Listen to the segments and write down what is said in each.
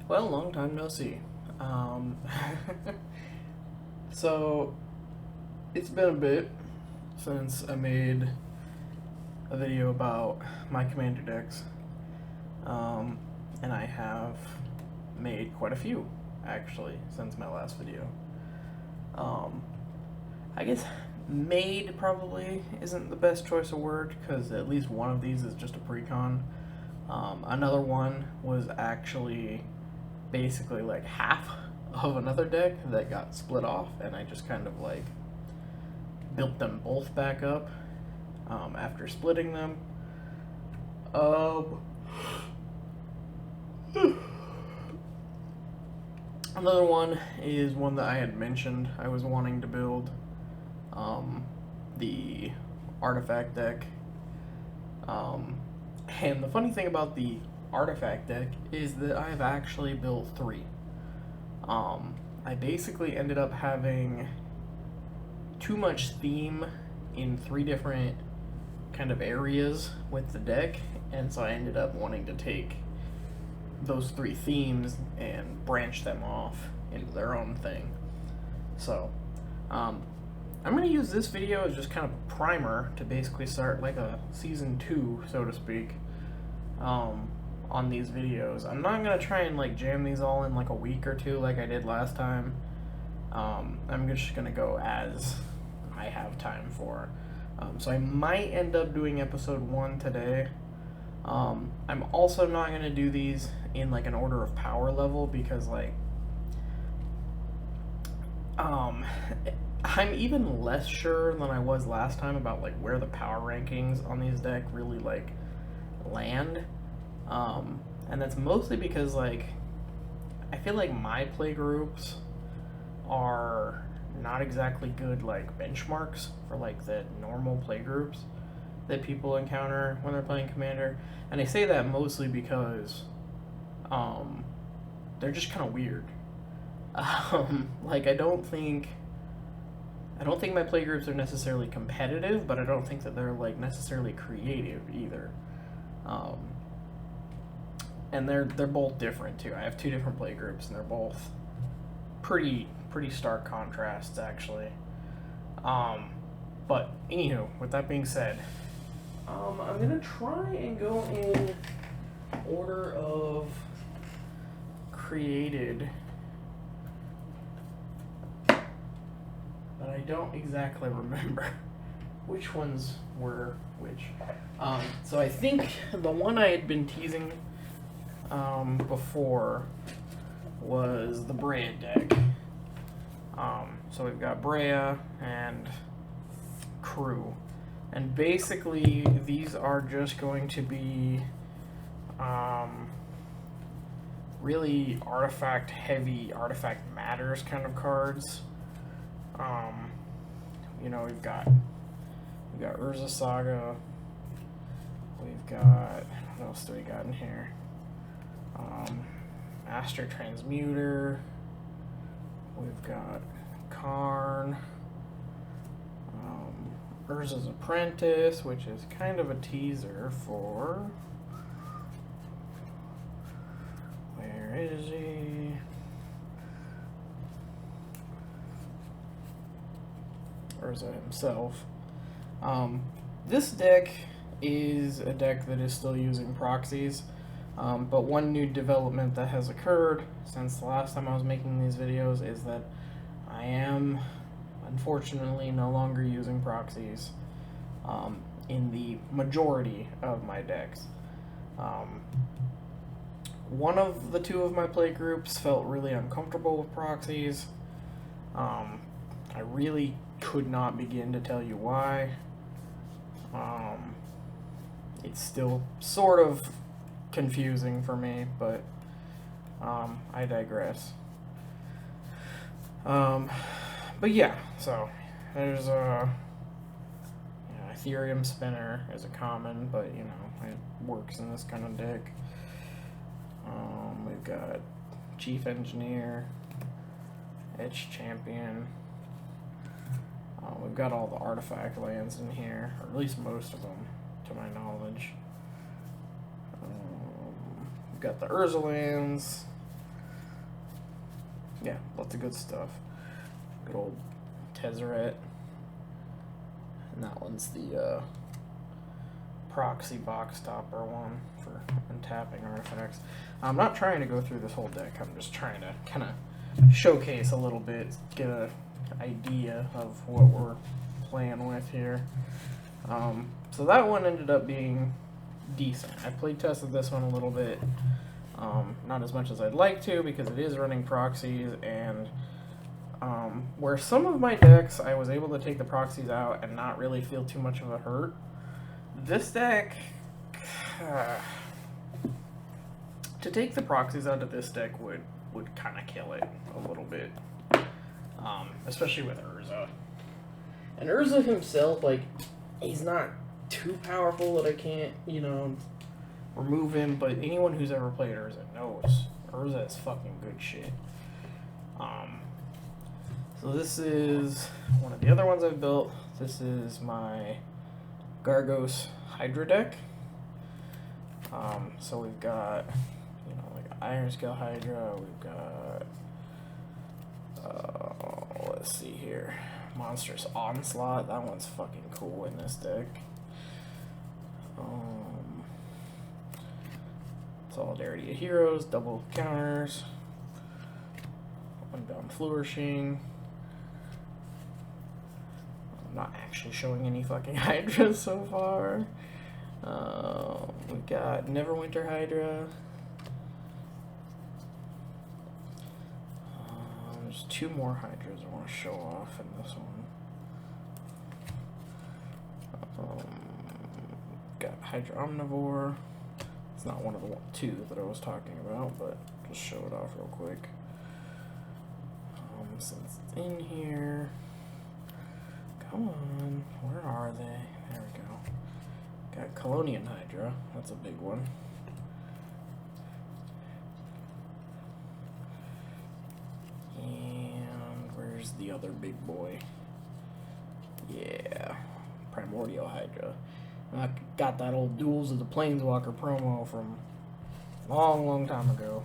Well, long time no see. Um, so, it's been a bit since I made a video about my commander decks, um, and I have made quite a few, actually, since my last video. Um, I guess made probably isn't the best choice of word, because at least one of these is just a precon. Another one was actually basically like half of another deck that got split off, and I just kind of like built them both back up after splitting them. Um, Another one is one that I had mentioned I was wanting to build, um, the artifact deck. Um, and the funny thing about the artifact deck is that I have actually built three. I basically ended up having too much theme in three different kind of areas with the deck, and so I ended up wanting to take those three themes and branch them off into their own thing. So, I'm going to use this video as just kind of a primer to basically start like a season 2, so to speak, on these videos. I'm not going to try and like jam these all in like a week or two like I did last time. I'm just going to go as I have time for. So I might end up doing episode 1 today. I'm also not going to do these in like an order of power level because like I'm even less sure than I was last time about like where the power rankings on these decks really like land. And that's mostly because like I feel like my play groups are not exactly good like benchmarks for like the normal play groups that people encounter when they're playing Commander. And I say that mostly because they're just kind of weird. Like I don't think my play groups are necessarily competitive, but I don't think that they're like necessarily creative either. And they're both different too. I have two different play groups, and they're both pretty stark contrasts actually. But anywho, with that being said, I'm gonna try and go in order of created, but I don't exactly remember which ones were which. So I think the one I had been teasing before was the Brea deck. So we've got Brea and Crew. And basically, these are just going to be really artifact heavy, artifact matters kind of cards. We've got Urza Saga. We've got, what else do we got in here? Master Transmuter. We've got Karn. Urza's Apprentice, which is kind of a teaser for... Where is he? Urza himself. This deck is a deck that is still using proxies, but one new development that has occurred since the last time I was making these videos is that I am unfortunately no longer using proxies in the majority of my decks. One of the two of my play groups felt really uncomfortable with proxies. I really could not begin to tell you why. It's still sort of confusing for me, but I digress. But yeah, so there's Ethereum Spinner is a common, but it works in this kind of deck. We've got Chief Engineer, Etch Champion. We've got all the artifact lands in here, or at least most of them, to my knowledge. We've got the Urza lands. Yeah, lots of good stuff. Good old Tezzeret. And that one's the proxy box topper one for untapping artifacts. I'm not trying to go through this whole deck. I'm just trying to kind of showcase a little bit, get an idea of what we're playing with here. So that one ended up being decent. I played tested this one a little bit. Not as much as I'd like to because it is running proxies, and where some of my decks I was able to take the proxies out and not really feel too much of a hurt. This deck, to take the proxies out of this deck would kind of kill it a little bit, especially with Urza. And Urza himself, like, he's not too powerful that I can't, remove him, but anyone who's ever played Urza knows Urza is fucking good shit. So this is one of the other ones I've built. This is my Gargos Hydra deck. So we've got, like Iron Scale Hydra, we've got, let's see here, Monstrous Onslaught. That one's fucking cool in this deck. Solidarity of Heroes, double counters, Unbound Flourishing. I'm not actually showing any fucking Hydras so far. We've got Neverwinter Hydra. There's two more Hydras I want to show off in this one. Got Hydra Omnivore. It's not one of the two that I was talking about, but just show it off real quick. Since it's in here, come on, where are they? There we go. Got Colonian Hydra, that's a big one. And where's the other big boy? Yeah, Primordial Hydra. I got that old Duels of the Planeswalker promo from a long, long time ago.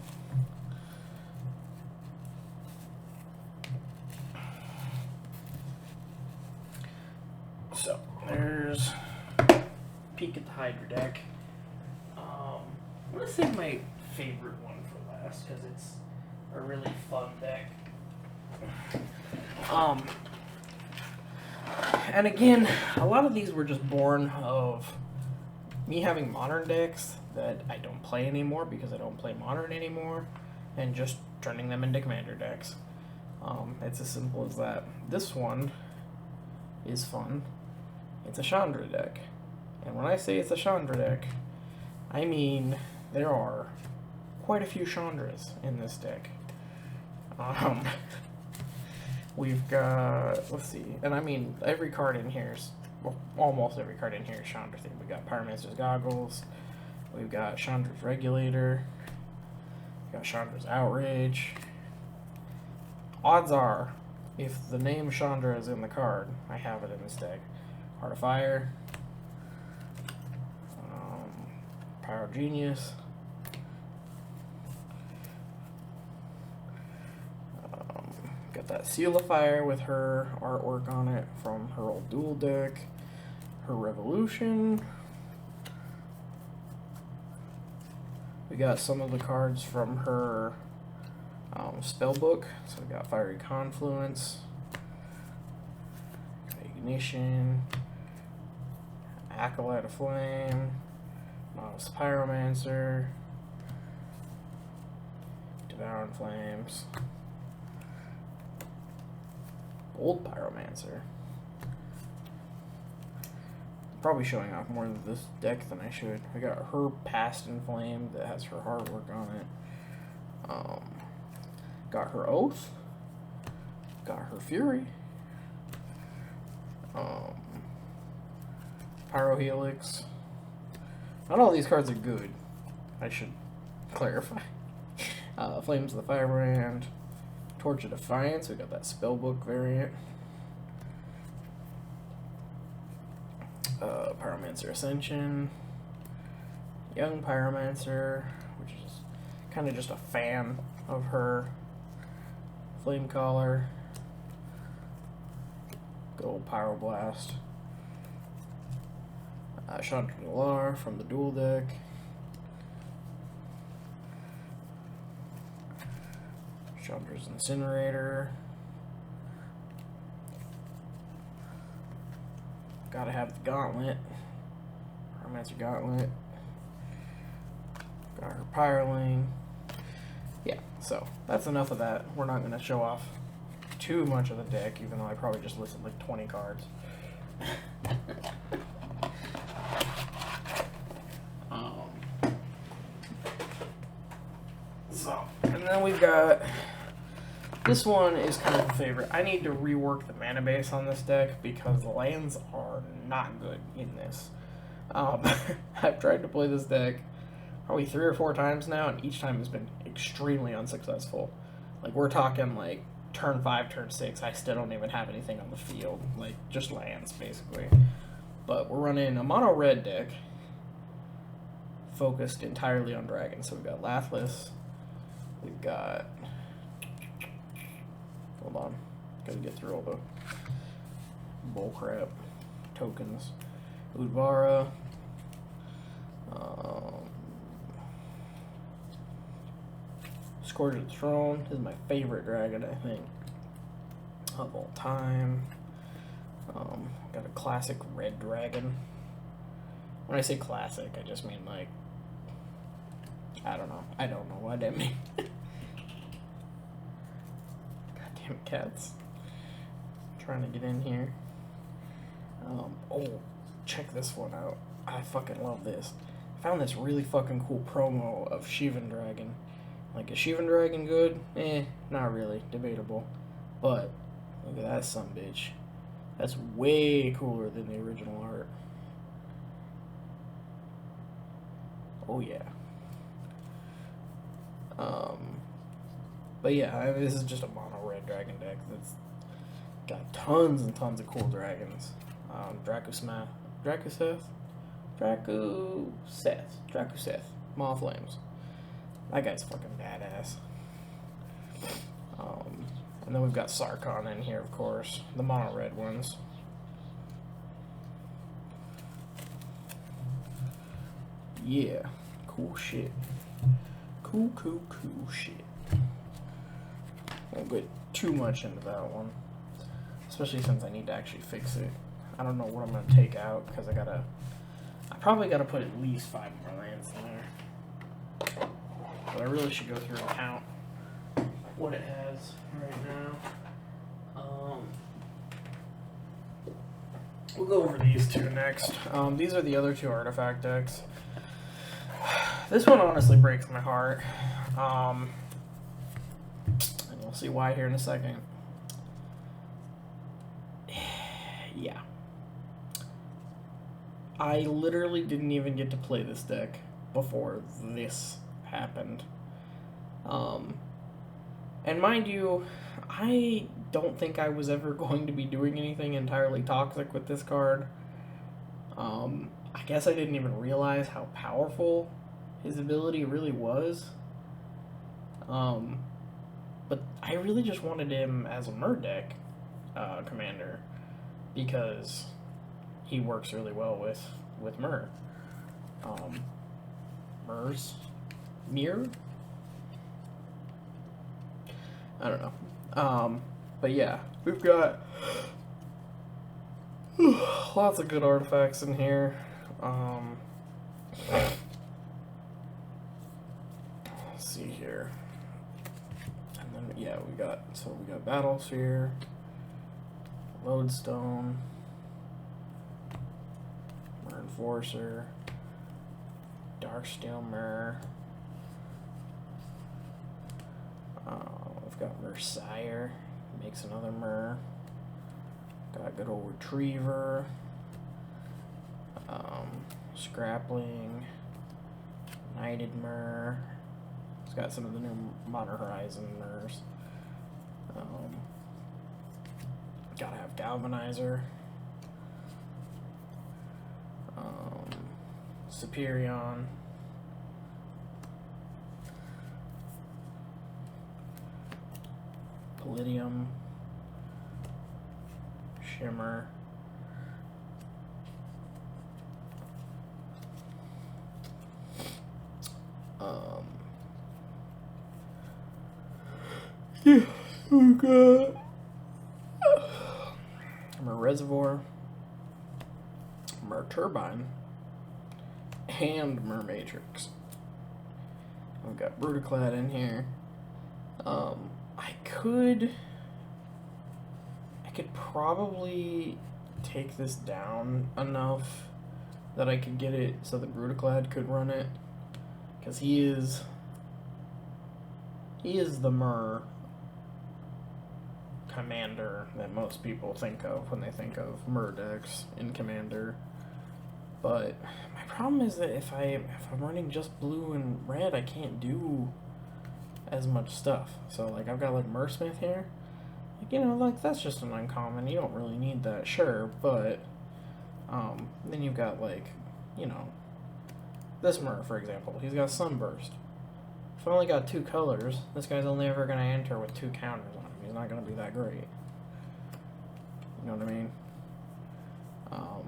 So, there's a peek at the Hydra deck. I'm going to save my favorite one for last because it's a really fun deck. And again, a lot of these were just born of me having modern decks that I don't play anymore because I don't play modern anymore, and just turning them into commander decks. It's as simple as that. This one is fun. It's a Chandra deck. And when I say it's a Chandra deck, I mean there are quite a few Chandras in this deck. We've got, let's see, and I mean every card in here is, well, almost every card in here is Chandra themed. We've got Pyromancer's Goggles, we've got Chandra's Regulator, we've got Chandra's Outrage. Odds are, if the name Chandra is in the card, I have it in this deck. Heart of Fire, Pyro Genius, got that Seal of Fire with her artwork on it from her old duel deck, her Revolution. We got some of the cards from her spell book. So we got Fiery Confluence, Ignition, Acolyte of Flame, Modest Pyromancer, Devouring Flames, Old Pyromancer. Probably showing off more of this deck than I should. We got her Past in Flame that has her artwork on it. Got her Oath. Got her Fury. Pyro Helix. Not all these cards are good, I should clarify. Flames of the Firebrand. Torch of Defiance, we got that Spellbook variant. Pyromancer Ascension. Young Pyromancer, which is kind of just a fan of her Flame Collar. Good old Pyroblast. Chandra Noir from the dual deck. Chandra's Incinerator. Gotta have the Gauntlet. Pyromancer Gauntlet. Got her Pyroling. Yeah, so that's enough of that. We're not going to show off too much of the deck, even though I probably just listed like 20 cards. And then we've got, this one is kind of a favorite. I need to rework the mana base on this deck because the lands are not good in this. I've tried to play this deck probably 3 or 4 times now, and each time has been extremely unsuccessful. Like, we're talking like turn 5, turn 6, I still don't even have anything on the field. Like, just lands, basically. But we're running a mono red deck focused entirely on dragons. So we've got Lathliss. We've got, hold on, gotta get through all the bullcrap tokens. Udvara, Scourge of the Throne is my favorite dragon, I think, of all time. Got a classic red dragon. When I say classic, I just mean like, I don't know what I mean. Goddamn cats. Trying to get in here. Oh, check this one out. I fucking love this. I found this really fucking cool promo of Shivan Dragon. Like, is Shivan Dragon good? Not really. Debatable. But, look at that sumbitch. That's way cooler than the original art. Oh, yeah. But yeah, this is just a mono red dragon deck that's got tons and tons of cool dragons. Dracoseth, Maw Flames. That guy's fucking badass. And then we've got Sarkhan in here, of course, the mono red ones. Yeah, cool shit. Cool shit. Won't get too much into that one, especially since I need to actually fix it. I don't know what I'm gonna take out because I probably gotta put at least 5 more lands in there. But I really should go through and count what it has right now. We'll go over these two next. These are the other 2 artifact decks. This one honestly breaks my heart. And you'll see why here in a second. Yeah. I literally didn't even get to play this deck before this happened. And mind you, I don't think I was ever going to be doing anything entirely toxic with this card. I guess I didn't even realize how powerful his ability really was. But I really just wanted him as a Myr deck commander because he works really well with Myr. Myr? I don't know. But yeah, we've got lots of good artifacts in here. Let's see here. And then yeah, we got Battlesphere, Lodestone, Myr Enforcer, Darksteel Myr. We've got Myrsire, makes another Myr. Got good old Retriever, Scrapling, Knighted Myr. It's got some of the new Modern Horizon Myrs. Gotta have Galvanizer, Superion. Palladium, Shimmer, yeah, oh god, Mer Reservoir, Mer Turbine, and Mer Matrix. I've got Brutaclad in here. I could probably take this down enough that I could get it so the Brutaclad could run it, because he is the Mer commander that most people think of when they think of Mer decks in Commander. But my problem is that if I'm running just blue and red, I can't do as much stuff. So like I've got like Mersmith here, like, you know, like that's just an uncommon. You don't really need that, sure, but then you've got like, you know, this Mer, for example. He's got Sunburst. If I only got 2 colors, this guy's only ever going to enter with 2 counters on him. He's not going to be that great. You know what I mean? I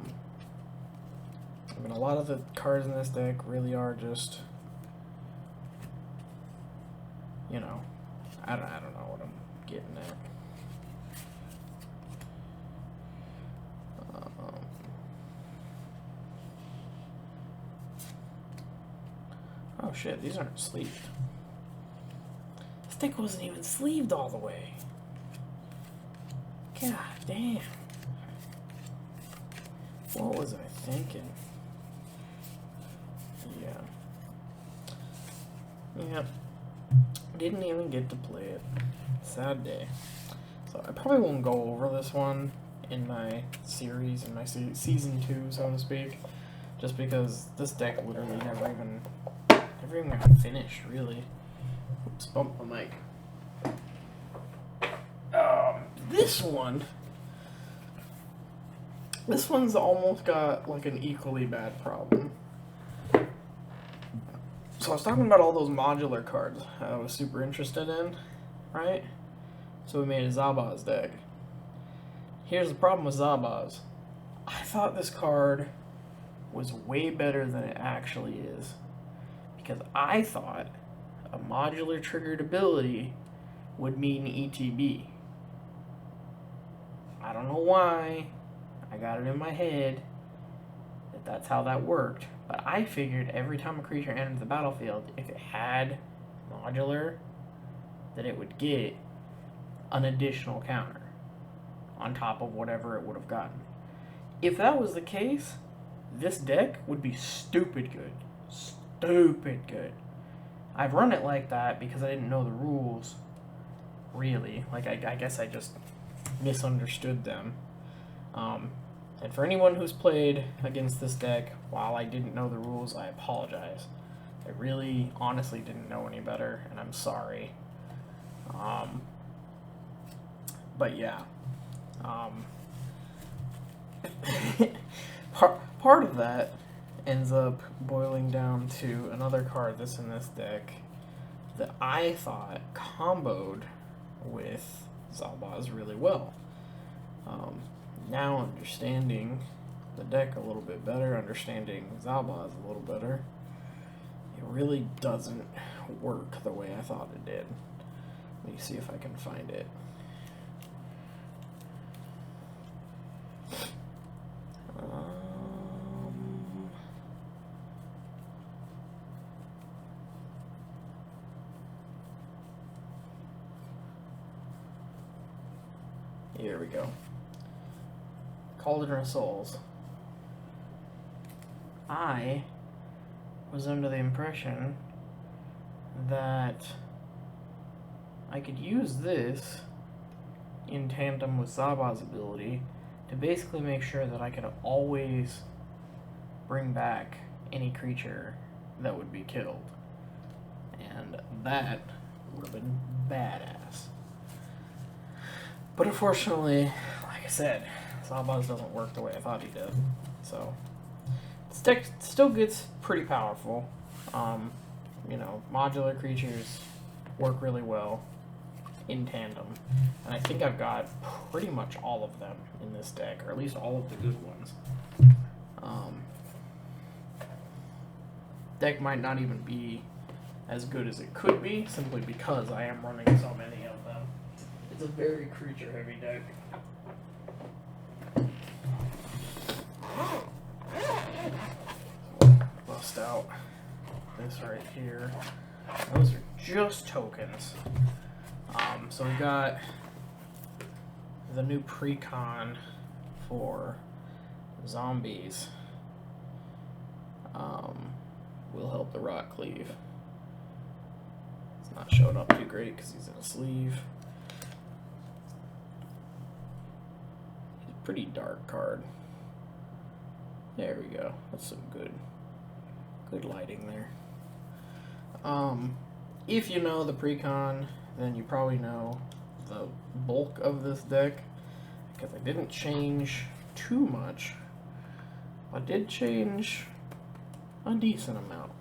mean, a lot of the cards in this deck really are just, you know, I don't know what I'm getting at. Oh shit, these aren't sleeved. This deck wasn't even sleeved all the way. God damn. What was I thinking? Yeah. Didn't even get to play it. Sad day. So I probably won't go over this one in my series, in my season 2, so to speak, just because this deck literally never even got finished, really. Oops, bump the mic. This one's almost got like an equally bad problem. So I was talking about all those modular cards I was super interested in, right? So we made a Zabaz deck. Here's the problem with Zabaz. I thought this card was way better than it actually is, because I thought a modular triggered ability would mean ETB. I don't know why. I got it in my head that that's how that worked. But I figured every time a creature entered the battlefield, if it had modular, that it would get an additional counter on top of whatever it would have gotten. If that was the case, this deck would be stupid good. Stupid good. I've run it like that because I didn't know the rules, really. Like, I guess I just misunderstood them. And for anyone who's played against this deck while I didn't know the rules, I apologize. I really, honestly didn't know any better, and I'm sorry. But yeah. Part of that ends up boiling down to another card that's in this deck that I thought comboed with Zabaz really well. Now understanding the deck a little bit better, understanding Zabaz a little better, it really doesn't work the way I thought it did. Let me see if I can find it. Here we go. Cauldron of Souls. I was under the impression that I could use this in tandem with Zabaz's ability to basically make sure that I could always bring back any creature that would be killed. And that would have been badass. But unfortunately, like I said, Zabaz doesn't work the way I thought he did. So, this deck still gets pretty powerful. You know, modular creatures work really well. in tandem. And I think I've got pretty much all of them in this deck, or at least all of the good ones. Deck might not even be as good as it could be, simply because I am running so many of them. It's a very creature-heavy deck. Bust out this right here. Those are just tokens. So we got the new precon for zombies. Will help the Rot Cleave. It's not showing up too great because he's in a sleeve. He's a pretty dark card. There we go. That's some good lighting there. If you know the precon, then you probably know the bulk of this deck, because I didn't change too much. I did change a decent amount.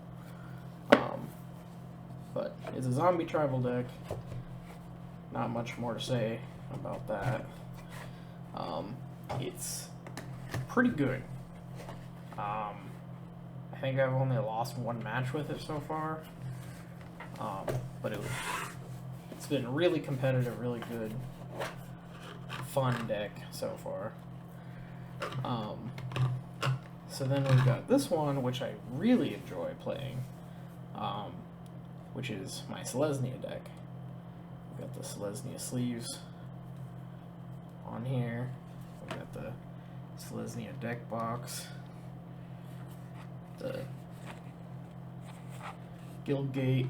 But it's a zombie tribal deck. Not much more to say about that. It's pretty good. I think I've only lost one match with it so far. But it's been really competitive, really good, fun deck so far. So then we've got this one, which I really enjoy playing, which is my Selesnya deck. We've got the Selesnya sleeves on here. We've got the Selesnya deck box, the Guildgate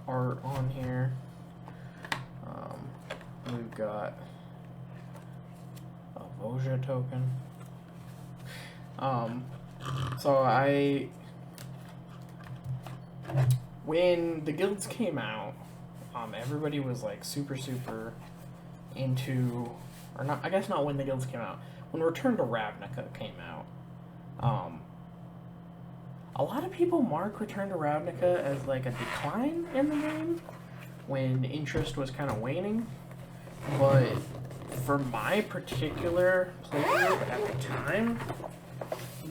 art on here. We've got a Voja token. So when the guilds came out, everybody was like super into, or not, I guess not when the guilds came out, when Return to Ravnica came out. A lot of people mark Return to Ravnica as like a decline in the game when interest was kind of waning, but for my particular playgroup at the time,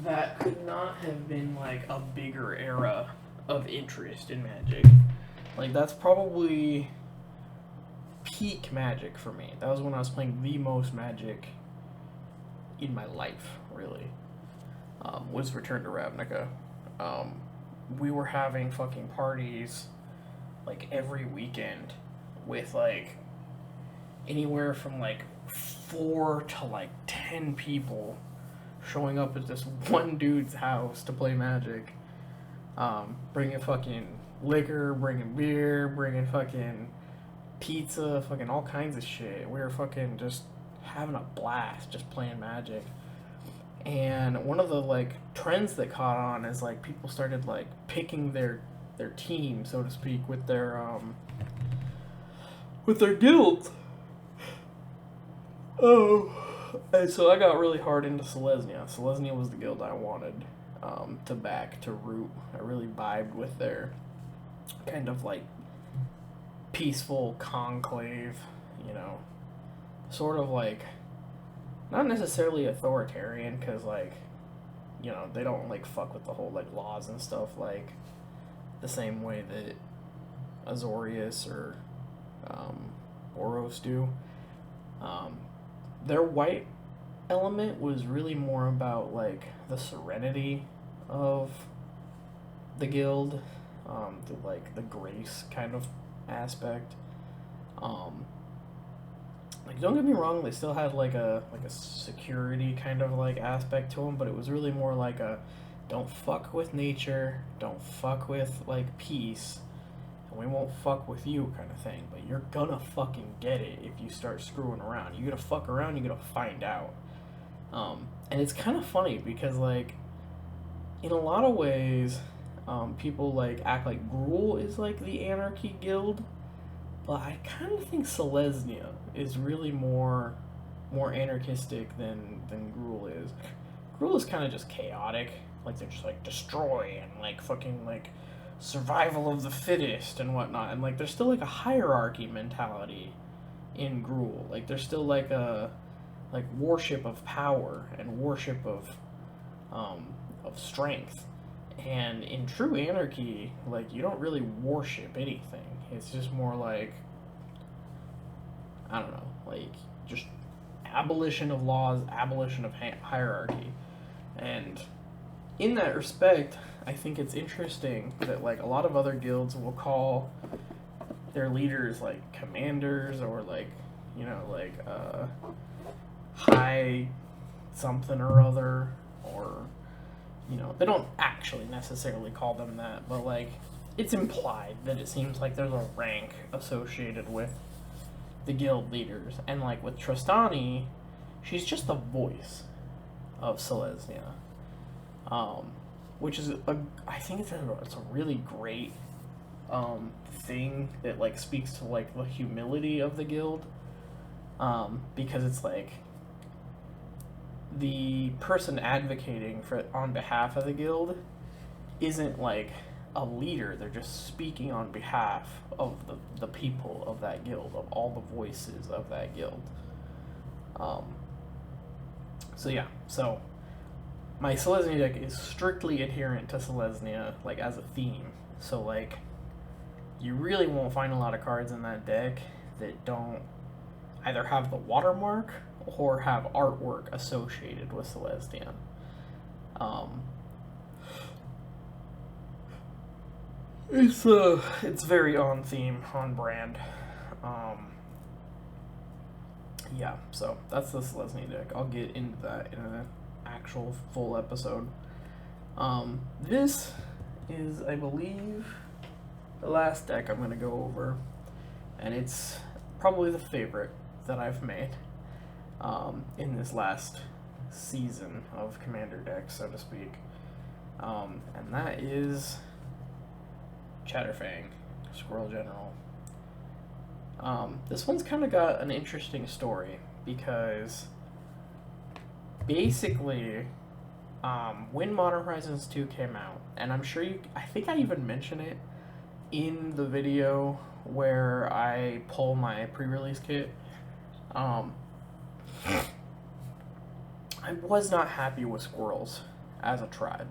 that could not have been like a bigger era of interest in Magic. Like, that's probably peak Magic for me. That was when I was playing the most Magic in my life, really, was Return to Ravnica. We were having fucking parties like every weekend with like anywhere from like 4 to like 10 people showing up at this one dude's house to play Magic. Bringing fucking liquor, bringing beer, bringing fucking pizza, fucking all kinds of shit. We were fucking just having a blast just playing Magic. And one of the like trends that caught on is like people started like picking their team, so to speak, with their guilds. Oh, and so I got really hard into Selesnya. Selesnya was the guild I wanted to back, to root. I really vibed with their kind of like peaceful conclave, you know, sort of like, not necessarily authoritarian, because like, you know, they don't like fuck with the whole like laws and stuff like the same way that Azorius or Boros do. Their white element was really more about like the serenity of the guild, the grace kind of aspect. Like, don't get me wrong, they still had like a security kind of like aspect to them, but it was really more like a don't fuck with nature, don't fuck with like peace, and we won't fuck with you kind of thing. But you're gonna fucking get it if you start screwing around. You're gonna fuck around, you're gonna find out. And it's kind of funny because like in a lot of ways, people like act like Gruul is like the anarchy guild, but I kind of think Selesnya is really more anarchistic than Gruul is. Gruul is kind of just chaotic. Like, they're just like destroy and like fucking like survival of the fittest and whatnot. And like there's still like a hierarchy mentality in Gruul. Like there's still like a worship of power and worship of strength. And in True Anarchy, like you don't really worship anything. It's just more like, I don't know, like just abolition of laws, abolition of hierarchy. And in that respect, I think it's interesting that like a lot of other guilds will call their leaders like commanders or like, you know, like high something or other, or you know, they don't actually necessarily call them that, but like it's implied that it seems like there's a rank associated with the guild leaders. And like with Trostani, she's just the voice of Selesnya, which is I think it's a really great thing that like speaks to like the humility of the guild, because it's like the person advocating for on behalf of the guild isn't like a leader. They're just speaking on behalf of the people of that guild, of all the voices of that guild. So yeah, so my Selesnya deck is strictly adherent to Selesnya, like as a theme. So like, you really won't find a lot of cards in that deck that don't either have the watermark or have artwork associated with Selesnya. It's very on theme, on brand. Yeah, so that's the Selesnya deck. I'll get into that in an actual full episode. This is, I believe, the last deck I'm going to go over, and it's probably the favorite that I've made in this last season of Commander decks, so to speak. And that is Chatterfang, Squirrel General. This one's kind of got an interesting story because basically, when Modern Horizons 2 came out, and I'm sure I think I even mentioned it in the video where I pull my pre-release kit, I was not happy with squirrels as a tribe.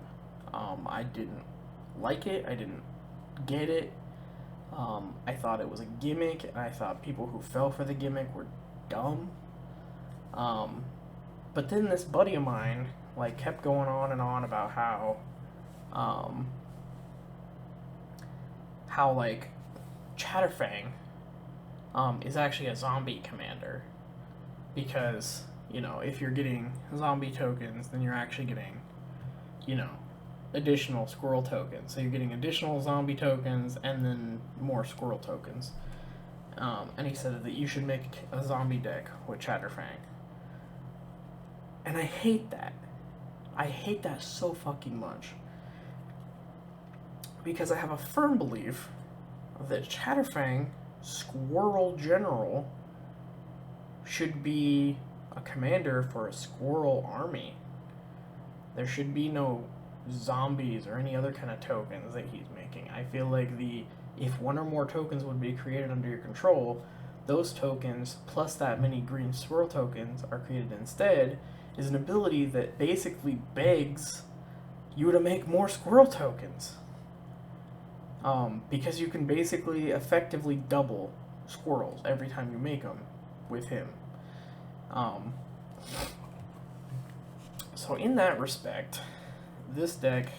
I didn't like it, I didn't get it. I thought it was a gimmick, and I thought people who fell for the gimmick were dumb. But then this buddy of mine like kept going on and on about how like Chatterfang is actually a zombie commander, because you know, if you're getting zombie tokens, then you're actually getting, you know, additional squirrel tokens. So you're getting additional zombie tokens and then more squirrel tokens. And he said that you should make a zombie deck with Chatterfang. And I hate that. I hate that so fucking much. Because I have a firm belief that Chatterfang, Squirrel General, should be a commander for a squirrel army. There should be no zombies or any other kind of tokens that he's making. I feel like if one or more tokens would be created under your control, those tokens plus that many green swirl tokens are created instead, is an ability that basically begs you to make more squirrel tokens. Because you can basically effectively double squirrels every time you make them with him. So in that respect, this deck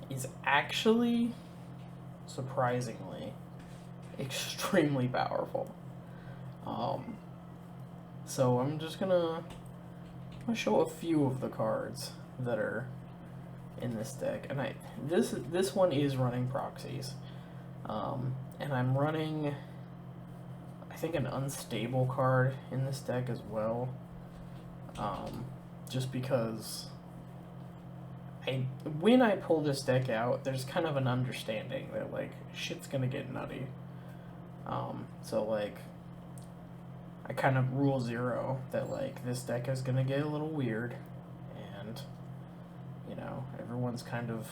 is actually, surprisingly, extremely powerful. So I'm just gonna show a few of the cards that are in this deck, and this one is running proxies, and I'm running, I think, an unstable card in this deck as well, just because when I pull this deck out, there's kind of an understanding that like shit's gonna get nutty. So like, I kind of rule zero that like this deck is gonna get a little weird, and you know, everyone's kind of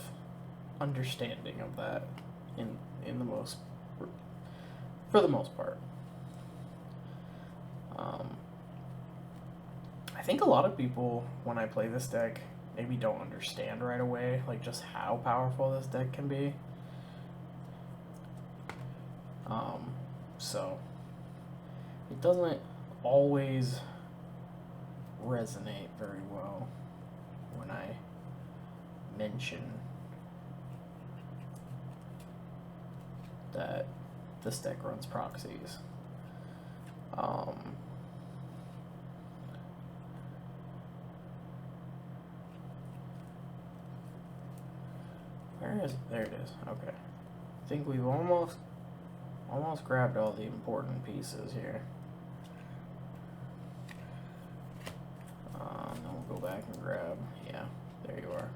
understanding of that for the most part. Um, I think a lot of people, when I play this deck, maybe don't understand right away, like, just how powerful this deck can be. So, it doesn't always resonate very well when I mention that this deck runs proxies. Where is it? There it is. Okay. I think we've almost grabbed all the important pieces here. Then we'll go back and grab, yeah, there you are.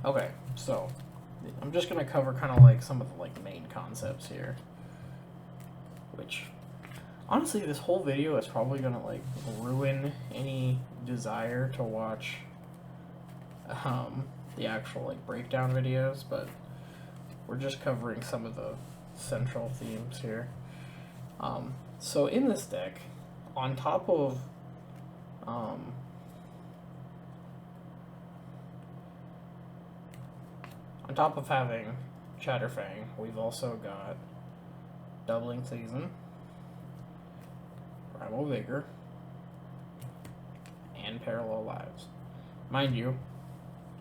Okay, so I'm just gonna cover kind of like some of the like main concepts here, which honestly this whole video is probably gonna like ruin any desire to watch the actual like breakdown videos, but we're just covering some of the central themes here. So in this deck, on top of having Chatterfang, we've also got Doubling Season, Primal Vigor, and Parallel Lives. Mind you,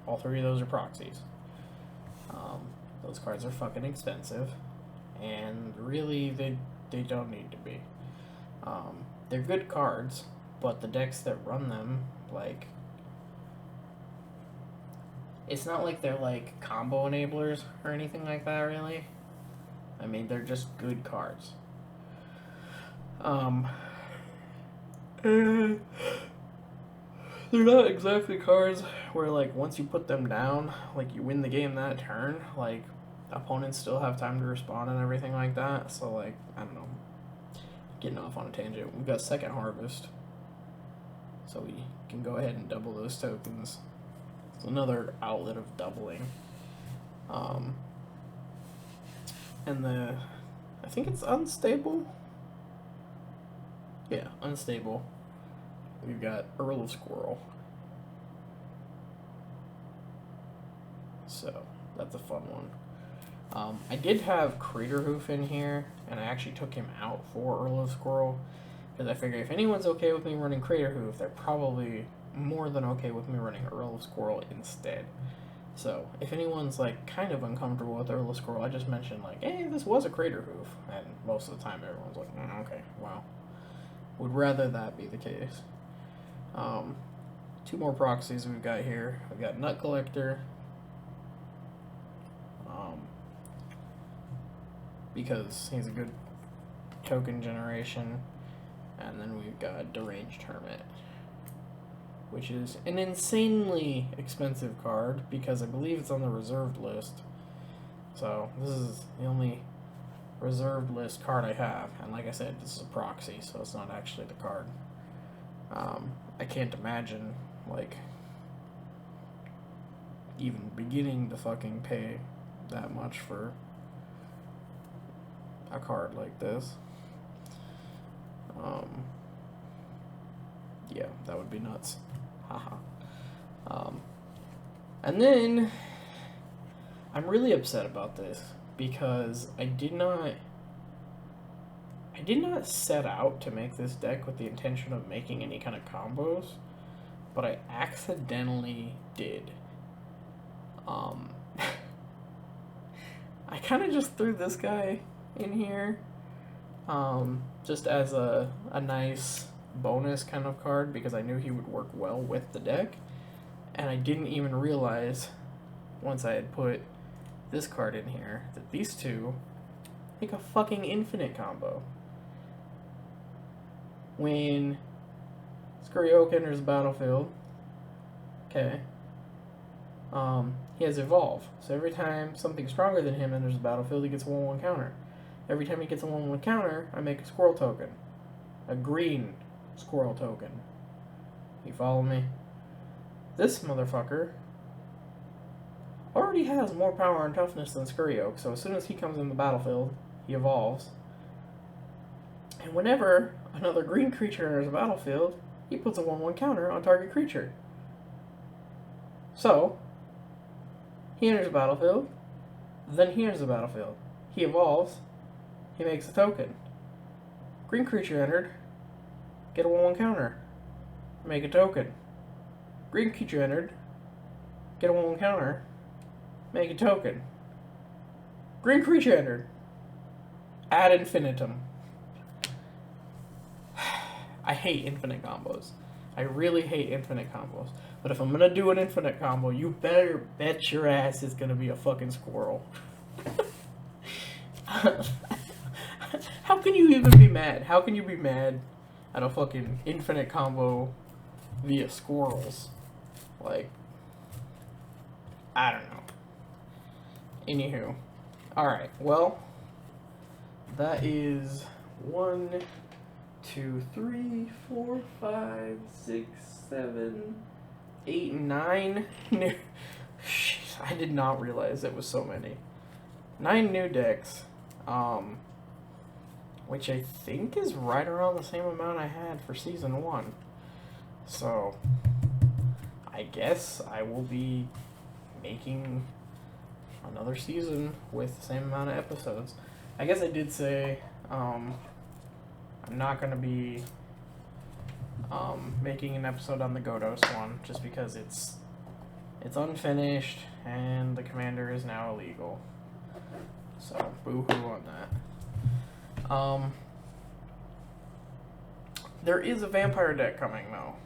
all three of those are proxies. Those cards are fucking expensive, and really they don't need to be. They're good cards, but the decks that run them, like, it's not like they're like combo enablers or anything like that, really. I mean, they're just good cards. They're not exactly cards where, like, once you put them down, like, you win the game that turn. Like, opponents still have time to respond and everything like that. So, like, I don't know. Getting off on a tangent. We've got Second Harvest. So we can go ahead and double those tokens. It's another outlet of doubling. And I think it's Unstable. Yeah, Unstable. We've got Earl of Squirrel. So, that's a fun one. I did have Craterhoof in here, and I actually took him out for Earl of Squirrel, because I figure if anyone's okay with me running Craterhoof, they're probably more than okay with me running Earl of Squirrel instead. So, if anyone's, like, kind of uncomfortable with Earl of Squirrel, I just mentioned, like, hey, this was a Craterhoof, and most of the time everyone's like, okay, wow. Would rather that be the case. Two more proxies we've got here. We've got Nut Collector, because he's a good token generation, and then we've got Deranged Hermit, which is an insanely expensive card because I believe it's on the reserved list. So this is the only reserved list card I have, and like I said, this is a proxy, so it's not actually the card. I can't imagine, like, even beginning to fucking pay that much for a card like this. Yeah, that would be nuts. Haha. And then I'm really upset about this because I did not set out to make this deck with the intention of making any kind of combos, but I accidentally did. I kind of just threw this guy in here just as a nice bonus kind of card because I knew he would work well with the deck, and I didn't even realize once I had put this card in here that these two make a fucking infinite combo. When Scurry Oak enters the battlefield, okay, he has Evolve. So every time something stronger than him enters the battlefield, he gets a 1/1 counter. Every time he gets a 1/1 counter, I make a squirrel token. A green squirrel token. You follow me? This motherfucker already has more power and toughness than Scurry Oak, so as soon as he comes in the battlefield, he evolves. And whenever another green creature enters the battlefield, he puts a 1/1 counter on target creature. So, he enters the battlefield, then he enters the battlefield. He evolves, he makes a token. Green creature entered, get a 1/1 counter, make a token. Green creature entered, get a 1/1 counter, make a token. Green creature entered, ad infinitum. I hate infinite combos. I really hate infinite combos. But if I'm gonna do an infinite combo, you better bet your ass it's gonna be a fucking squirrel. How can you even be mad? How can you be mad at a fucking infinite combo via squirrels? Like, I don't know. Anywho. Alright, well, that is 1, 2, 3, 4, 5, 6, 7, 8, 9 new. I did not realize it was so many. 9 new decks, which I think is right around the same amount I had for season 1. So, I guess I will be making another season with the same amount of episodes. I guess I did say, I'm not going to be making an episode on the Godos one, just because it's unfinished and the commander is now illegal. So, boo-hoo on that. There is a vampire deck coming, though.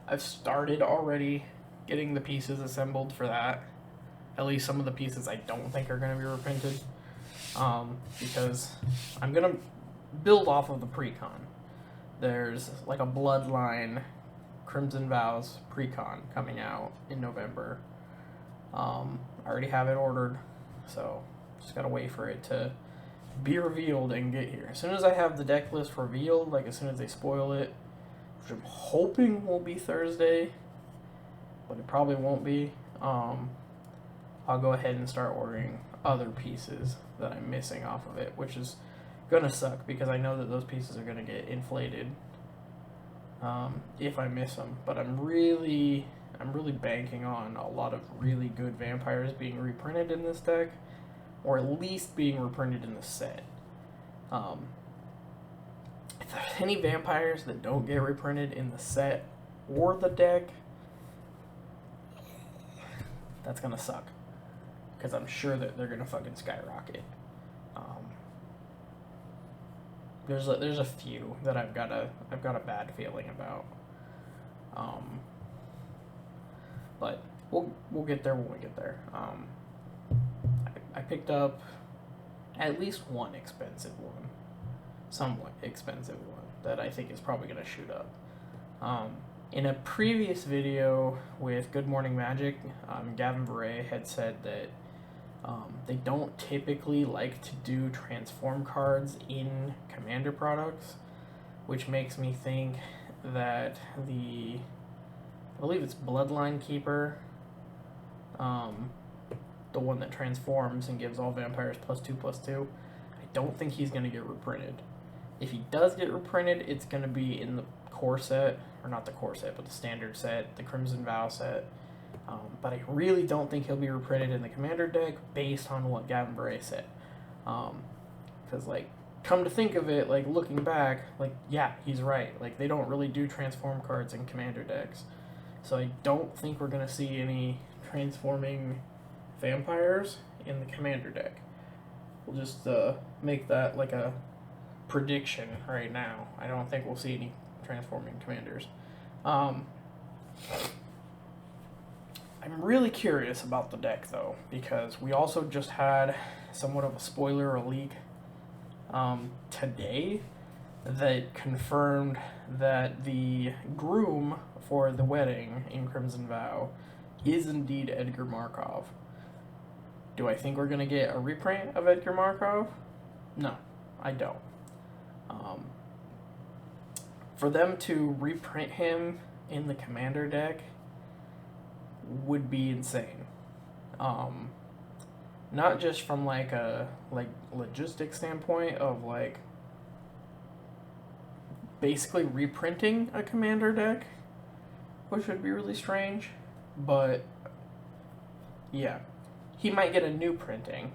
I've started already getting the pieces assembled for that. At least some of the pieces I don't think are going to be reprinted. Because I'm going to build off of the precon. There's like a Bloodline Crimson Vows precon coming out in November. I already have it ordered, so just gotta wait for it to be revealed and get here. As soon as I have the deck list revealed, like as soon as they spoil it, which I'm hoping will be Thursday, but it probably won't be, I'll go ahead and start ordering other pieces that I'm missing off of it, which is gonna suck because I know that those pieces are gonna get inflated if I miss them. But I'm really banking on a lot of really good vampires being reprinted in this deck, or at least being reprinted in the set. If there's any vampires that don't get reprinted in the set or the deck, that's gonna suck, because I'm sure that they're gonna fucking skyrocket. There's a few that I've got a bad feeling about. But we'll get there when we get there. I picked up at least one expensive one, somewhat expensive one, that I think is probably going to shoot up. In a previous video with Good Morning Magic, Gavin Beret had said that they don't typically like to do transform cards in Commander products, which makes me think that I believe it's Bloodline Keeper, the one that transforms and gives all vampires +2/+2, I don't think he's going to get reprinted. If he does get reprinted, it's going to be in the core set, or not the core set, but the standard set, the Crimson Vow set. But I really don't think he'll be reprinted in the Commander deck based on what Gavin Beret said. Because, like, come to think of it, like, looking back, like, yeah, he's right. Like, they don't really do transform cards in Commander decks. So I don't think we're going to see any transforming vampires in the Commander deck. We'll just make that like a prediction right now. I don't think we'll see any transforming commanders. I'm really curious about the deck, though, because we also just had somewhat of a spoiler or leak today that confirmed that the groom for the wedding in Crimson Vow is indeed Edgar Markov. Do I think we're going to get a reprint of Edgar Markov? No, I don't. For them to reprint him in the Commander deck would be insane. not just from like a logistic standpoint of like basically reprinting a commander deck, which would be really strange, but yeah, he might get a new printing,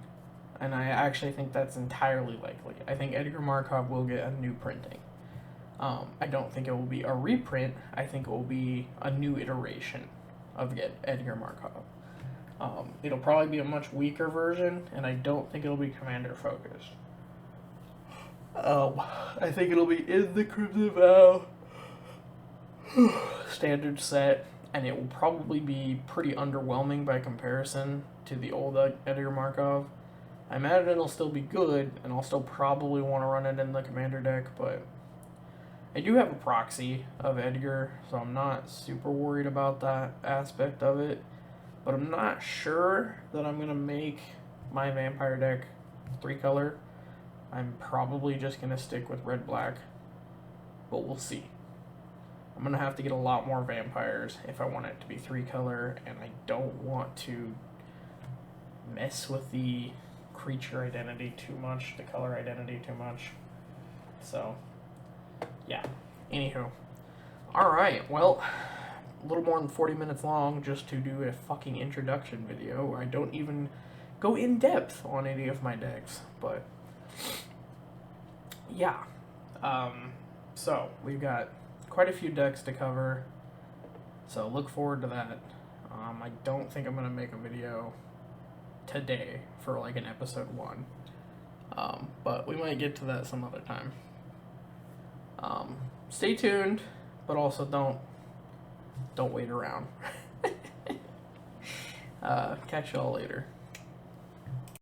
and I actually think that's entirely likely. I think Edgar Markov will get a new printing. I don't think it will be a reprint. I think it will be a new iteration of Edgar Markov. It'll probably be a much weaker version, and I don't think it'll be commander focused. I think it'll be in the Crimson Vow standard set, and it will probably be pretty underwhelming by comparison to the old Edgar Markov. I imagine it'll still be good, and I'll still probably want to run it in the commander deck, but I do have a proxy of Edgar, so I'm not super worried about that aspect of it. But I'm not sure that I'm going to make my vampire deck 3-color. I'm probably just going to stick with red-black, but we'll see. I'm going to have to get a lot more vampires if I want it to be 3-color, and I don't want to mess with the creature identity too much, the color identity too much. So, yeah. Anywho. Alright, well, a little more than 40 minutes long just to do a fucking introduction video where I don't even go in depth on any of my decks, but yeah. So we've got quite a few decks to cover, so look forward to that. I don't think I'm gonna make a video today for like an episode 1, but we might get to that some other time. Stay tuned, but also don't wait around. Catch y'all later.